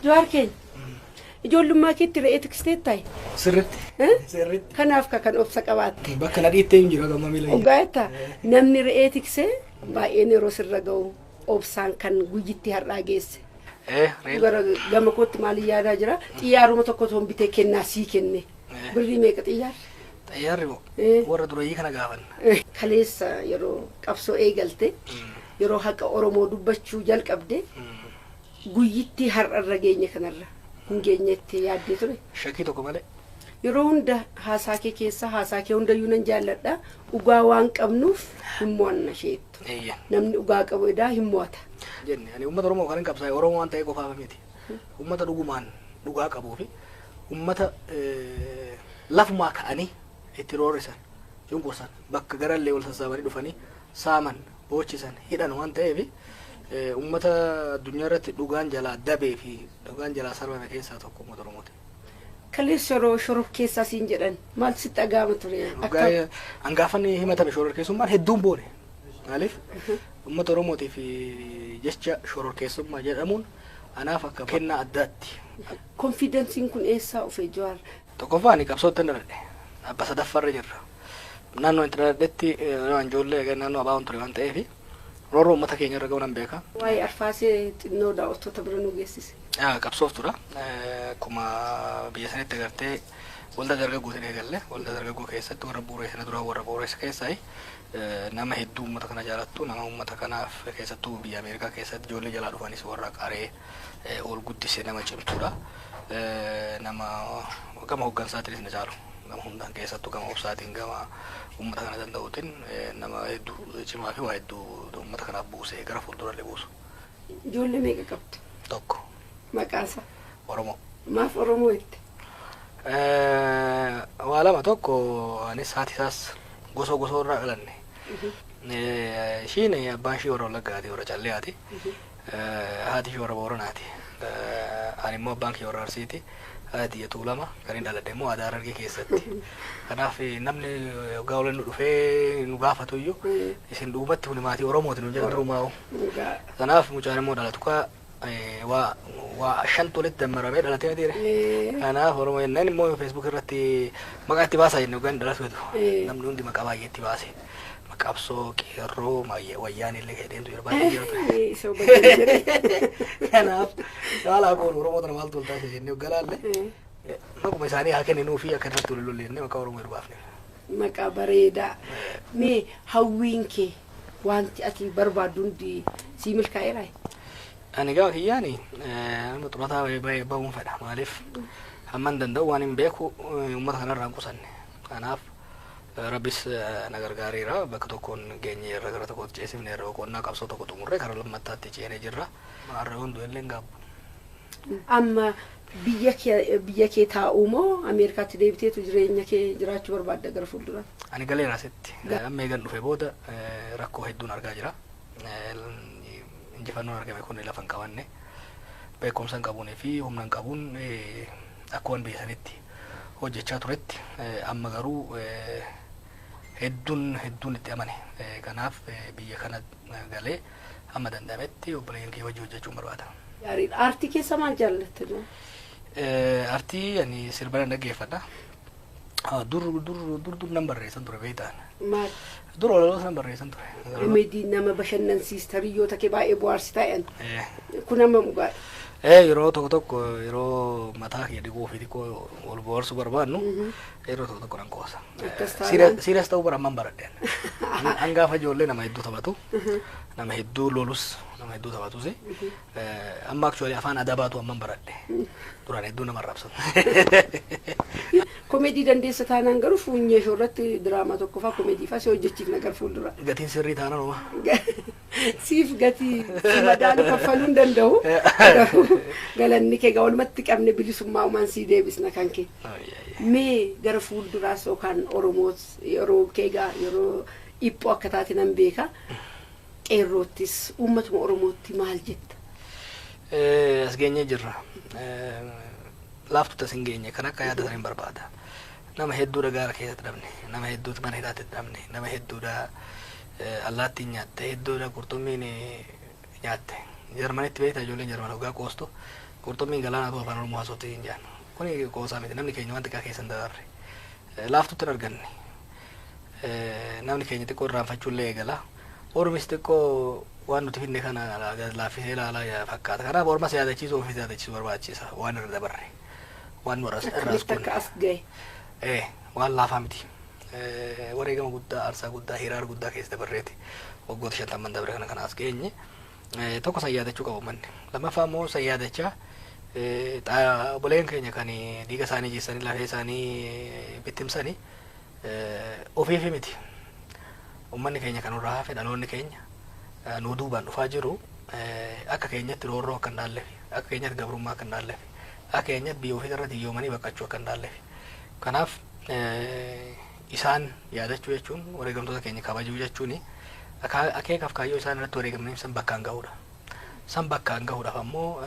Jawaar keenya. Ijoollummaa keetti re'ee tiksitee taa'e. Sirriitti. Sirriitti. Kanaaf kan obsa qabaatte. Bakka na dhiittee hin jiru gamma miila. Ogaayetta namni re'ee tiksee baay'een yeroo sirra ga'u obsaan kan guyyitti har'aa geesse. Gara gama kootti maaliin yaadaa jira xiyyaaruma tokko toon bitee kennaa sii kenne. Birrii meeqa xiyyaarri? Xiyyaarri warra durayyii kana gaafanna. Kaleessa yeroo qabsoo eegalte yeroo haqa Oromoo dubbachuu jalqabde guyyitti har'arra geenye kanarra hin geenyetti yaaddee ture. Shakkii tokko malee. Yeroo hunda haasaa kee keessa haasaa kee hundayyuu nan jaalladha. Dhugaa waan qabnuuf hin mo'anna sheettu. Namni dhugaa qabu edaa hin mo'ata. Jenne ani uummata Oromoo kan hin qabsaa'e Oromoo waan ta'e qofaaf miti. Uummata dhugumaan dhugaa qabuu fi uummata lafumaa ka'anii itti roorrisan cunqursan bakka garallee wal sassaabanii dhufanii saaman boochisan hidhan waan ta'eef uummata addunyaa irratti dhugaan jalaa dabee fi dhugaan jalaa sarbame keessaa tokko uummata Oromooti. Kaleessa yeroo shoror keessaa siin jedhan maal sitti dhaga'ama ture? Hangaafanni himatame shoror keessummaan hedduun boone. Maaliif uummata Oromootiif jecha shoror keessummaa jedhamuun anaaf akka kennaa addaatti. Konfidensiin kun eessaa dhufee Jawaar? Tokkoffaan qabsootti hin dhaladhe. Abba sadaffaarra jirra. Naannoo itti dhaladhetti ijoollee naannoo abaa'oon ture waan ta'eef roorroo uummata keenya irra ga'uu nan beeka. Waa'ee arfaasee xinnoo daawwattoota bira nu geessise. Qabsooftuudha. Akkuma biyya sanitti agartee waldaa dargaggootiin eegalle waldaa dargaggoo keessatti warra bu'uureessa dura warra bu'uureessa keessaa nama hedduu uummata kana jaalattu nama uummata kanaaf keessattuu biyya Ameerikaa keessatti ijoollee jalaa dhufanis warra qaree ol guddise nama cimtuudha. Nama gama hooggansaatiinis na caalu gama hundaan keessattuu gama obsaatiin gama uummata kana danda'uutiin nama hedduu cimaa fi waa hedduu uummata kanaaf buusee gara fuuldurallee buusu. Ijoollee meeqa qabdu? Tokko. Maqaasa? Oromoo. Maaf Oromoo itti? Waa lama tokko anis haati isaas gosoo irraa dhalanne. Ishiin abbaan ishii warra Wallaggaati warra Calleeyaati. Haati ishii warra Booranaati. Ani immoo abbaan kee warra Arsiiti. Haati Tuulama kan hin dhaladhe immoo aadaa Harargee keessatti. Kanaaf namni waggaa waliin nu dhufee nu gaafatu iyyuu isin duubatti kun maatii Oromooti nu jedhan durumaa'u. Kanaaf mucaan immoo dhalatu waa shantu walitti dammaramee dhalatee adiire. Kanaaf Oromoo jennaan immoo Facebook irratti maqaa itti baasaa jenne waggaan dhalatu jedhu namni hundi maqaa baay'ee itti baase. Qabsoo qeerroo wayyaan illee hedeentu yeroo baay'ee jirtu. Kanaaf haala kun Oromoo tana maaltu wal taasise jennee galaalle maquma isaanii haa kennuu fi akka irratti wal lollenne maqaa Oromoo yeroo baafne. Maqaa bareedaa. Mee hawwiin kee wanti ati barbaaddu hundi sii milkaa'eeraa? Ani gaafa kiyyaani xurataa bahuun fedha maaliif hamman danda'u waan hin beeku uummata kanarraa hin qusanne. Kanaaf Rabbis na gargaareera bakka tokkoon geenye irra gara tokkotti ceesifne irra qonnaa qabsoo tokko xumurree karaa lammattaatti ceenee jirra. Har'a hundi illee hin gaabbu. Amma biyya kee taa'uu moo Ameerikaatti deebiteetu jireenya kee jiraachuu barbaadda gara fuulduraatti? Ani galeera asitti. Amma eegan dhufe booda rakkoo hedduun argaa jira. Injifannoon argame kun lafa hin qabanne. Beekumsa hin qabuunii fi humna hin qabuun akkuma biyya sanitti hojjechaa turetti amma garuu hedduun itti amane. Kanaaf biyya kana galee amma danda'ametti obboleeyyan kee wajjin hojjechuun barbaada. Gaariidha. Aartii keessa maal jaallatte? Aartii ani sirba dhaggeeffadha. Dur nan barreessan ture beektaan. Maal? Dur ololoos nan barreessan ture. Komedii nama bashannansiista hiriyoota kee baay'ee bohaarsi ta'an. Kun amma mugaadha. Yeroo tokko yeroo mataa kee dhiguu fi xiqqoo ol bohaarsuu barbaadnu yeroo tokko nan qoosa. Siiriyaas ta'uu bara amman baradheen. Hangaafa ijoollee nama hedduu taphatu. Nama hedduu lolus nama hedduu taphatus. Amma actually afaan adabaatu amman baradhe. Duraan hedduu nama arrabsan. Komedii dandeessa taanaan garuu fuunyee shoorratti diraamaa tokko fa'aa komedii fa'aa si hojjechiif nagar fuuldura. Gatiin sirrii taanaan ho'a. Siif gatii madaalu kaffaluu hin danda'u. Galanni kee walumatti qabne bilisummaa uumaan sii deebisna kan kee. Mee gara fuulduraas yookaan Oromoos yeroo keegaa yeroo dhiphoo akka taate nan beeka. Qeerroottis uummatuma Oromootti maal jetta? As geenyee jirra. Laaftu tasin geenye kan akka yaada saniin barbaada. Nama hedduudha gaara keessatti dhabne, nama hedduutu mana hidhaatti dhabne, nama hedduudha allaattiin nyaatte, hedduudha qurxummiin nyaatte. Jarmanitti beektaa ijoolleen jarman hoggaa qoostu qurxummiin galaanaatu afaan oromoo haasofte hin jedhan kuni qoosaa miti namni keenya waan xiqqaa keessa hin dabarre laaftutti hin arganne namni keenya xiqqoo irraanfachuullee eegala ormis xiqqoo waan nuti finne kana laaffisee ilaalaa fakkaata kanaaf ormas yaadachiisuu ofis yaadachiisuu barbaachisa waan irra dabarre waan nu as gahe waan laafaa miti wareegama guddaa aarsaa guddaa hiraara guddaa keessa dabarreeti waggoota 50 dabre kana as geenye tokko san yaadachuu qabu manni lammaffaa immoo san yaadachaa boleen keenya kan dhiiga isaanii jiisanii lafee isaanii bittimsanii ofiifi miti ummanni keenya kan irraa hafe dhaloonni keenya nu duubaan dhufaa jiru akka keenyatti roorroo akka hin dhaalleef akka keenyatti gabrummaa akka hin dhaalleef akka keenyatti biyya ofii irratti hiyyoomanii baqachuu akka hin dhaalleef kanaaf isaan yaadachuu jechuun wareegamtoota keenya kabajuu jechuun akeekaaf kaayyoo isaan irratti wareegamaniif san bakkaan gahuudha. San bakkaan gahuudhaaf ammoo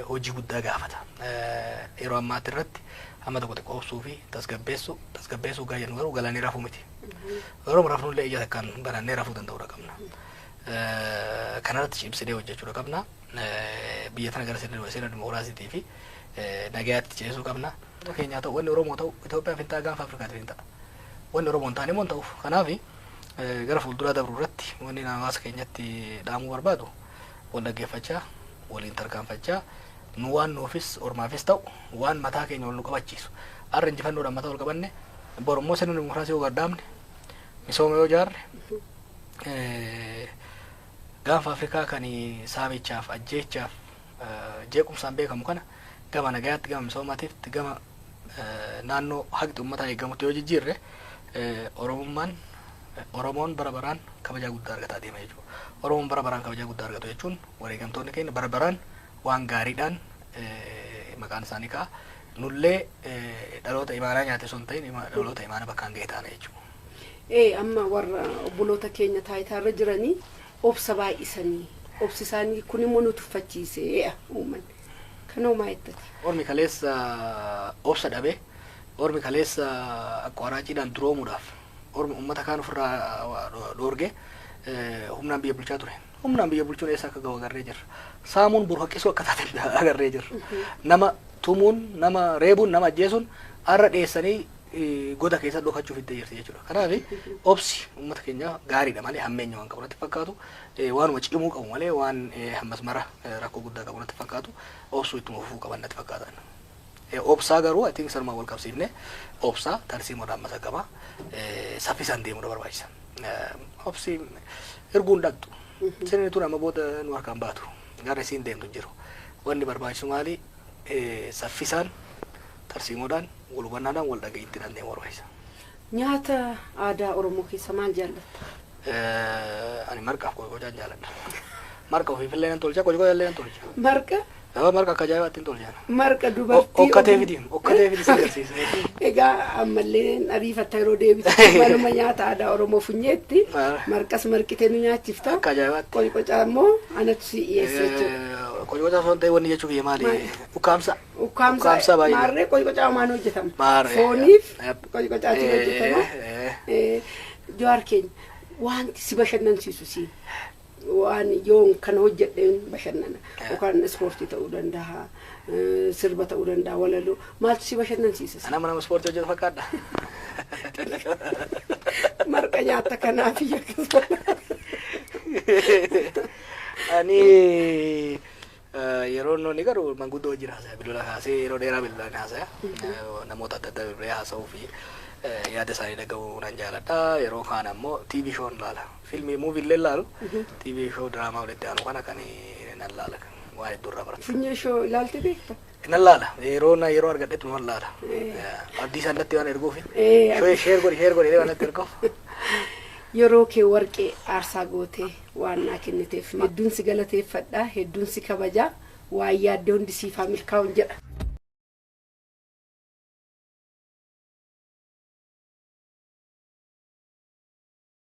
hojii guddaa gaafata. Yeroo ammaatti irratti hamma tokko xiqqoo obsuu fi tasgabbeessuu gaayyan garuu galanii rafuu miti. Yeroo rafnullee ija takkaan banannee rafuu danda'uudha qabna. Kanarratti cimsinee hojjechuudha qabna. Biyya tana gara sirna dimokiraasiitii fi nagayaatti ceesuu qabna. Keenyaa ta'u wanni Oromoo ta'u Itoophiyaaf hin ta'a gaanfa Afrikaatiif hin ta'a. Wanni Oromoo hin taane immoo hin ta'uuf. Kanaaf gara fuulduraa dabruu irratti wanni hawaasa keenyatti dhaamuu barbaadu wal dhaggeeffachaa waliin tarkaanfachaa nu waan nuufis ormaafis ta'u waan mataa keenya wal nu qabachiisu har'a injifannoodhaan mataa wal qabanne borummoo sirna dimokiraasii yoo gardaamne misooma yoo jaarre gaanfa Afrikaa kan saamichaaf ajjeechaaf jeequmsaan beekamu kana gama nagayaatti gama misoomaatiitti gama naannoo haqi uummataa eegamutti yoo jijjiirre Oromoon bara baraan kabajaa guddaa argataa deema jechuudha. Oromoon bara baraan kabajaa guddaa argatu jechuun wareegamtoonni keenya bara baraan waan gaariidhaan maqaan isaanii ka'a. Nullee dhaloota imaanaa nyaate sun ta'in dhaloota imaana bakkaan ga'e taana jechuudha. Amma warra obboloota keenya taayitaarra jiranii obsa baay'isanii obsi isaanii kun immoo nu tuffachiisee uummanni. Kanoo maa jettati? Ormi kaleessa obsa dhabee ormi kaleessa aqwaraaciidhaan duroomuudhaaf ormi ummata kaan ofirraa dhoorge humnaan biyya bulchaa ture. Humnaan biyya bulchuun eessa akka gahu agarree jirra. Saamuun burhaqisuu akka taate agarree jirra. Nama tumuun, nama reebuun, nama ajjeesuun har'a dheessanii goda keessa dhokachuuf itti jirti jechuudha. Kanaaf obsi ummata keenya gaariidha malee hammeenya waan qabu natti fakkaatu waanuma cimuu qabu malee waan hammas mara rakkoo guddaa qabu natti fakkaatu obsuu ittuma fufuu qaban natti fakkaatan. Obsaa garuu I think sarmaa wal qabsiifne obsaa tarsiimoodhaan masa qaba saffisaan deemuudha barbaachisa. Obsi erguun dhaqxu sirni tun amma booda nu harkaan baatu gara isiin deemtu jiru wanni barbaachisu maali saffisaan tarsiimoodhaan wal hubannaadhaan wal dhaga'iintiidhaan deemuu barbaachisa. Nyaata aadaa Oromoo keessa maal jaallatta? Ani marqaaf qocqocaan jaalladha. Marqa ofiifillee nan tolcha qocqocaallee nan tolcha. Marqa? Marqa akka ajaa'ibaatti hin tolchan. Marqa dubartii. Okkatee fidi sagarsiisa. Egaa ammallee ariifatta yeroo deebitu manuma nyaata aadaa Oromoo funyeetti marqas marqitee nu nyaachifta. Akka ajaa'ibaatti. Qocqocaa immoo anatu si dhiyeessa jechuudha. Qocqocaa osoo hin ta'in wanni jechuu kiyya maali? Ukkaamsa. Ukkaamsa baay'ee. Maarree qocqocaa maan hojjetama? Fooniif qocqocaatu hojjetama. Jawaar keenya wanti si bashannansiisu si waan yoon kan hojjedheen bashannana yookaan ispoortii ta'uu danda'a sirba ta'uu danda'a walaloo maaltu si bashannansiisa? Ana mana ispoortii hojjetu fakkaadha. Marqa nyaata kanaaf ani yeroo nonni garuu manguddoo hojii haasa'e bilbila kaasee yeroo dheeraa bilbilaan haasa'e namoota adda addaa bilbilee haasa'uu fi yaada isaanii dhaga'uu nan jaaladha. Yeroo kaan ammoo TV show laala. Filmii muuvi illee laalu TV show diraamaa walitti aanu kana kan nan laala. Waa hedduu irraa barata. Finyee show ilaalte beekta? Nan laala. Yeroo argadhetti nan laala. Abdii isaan waan erguuf. Sheer godhi waan natti erguuf. Yeroo kee warqee aarsaa gootee waan naa kenniteef hedduun si galateeffadha hedduun si kabajaa waan yaadde hundi siifaa milkaa'uun jedha.